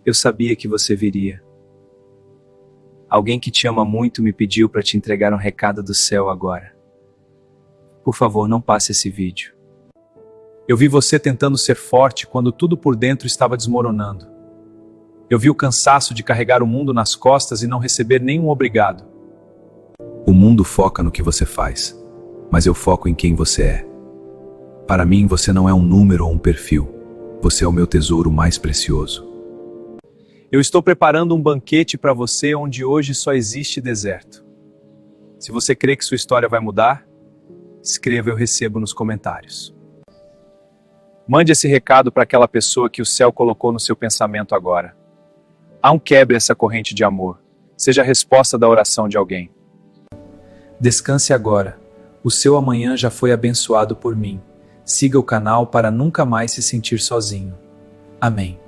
Eu sabia que você viria. Alguém que te ama muito me pediu para te entregar um recado do céu agora. Por favor, não passe esse vídeo. Eu vi você tentando ser forte quando tudo por dentro estava desmoronando. Eu vi o cansaço de carregar o mundo nas costas e não receber nenhum obrigado. O mundo foca no que você faz, mas eu foco em quem você é. Para mim, você não é um número ou um perfil. Você é o meu tesouro mais precioso. Eu estou preparando um banquete para você onde hoje só existe deserto. Se você crê que sua história vai mudar, escreva "eu recebo" nos comentários. Mande esse recado para aquela pessoa que o céu colocou no seu pensamento agora. Não quebre essa corrente de amor. Seja a resposta da oração de alguém. Descanse agora. O seu amanhã já foi abençoado por mim. Siga o canal para nunca mais se sentir sozinho. Amém.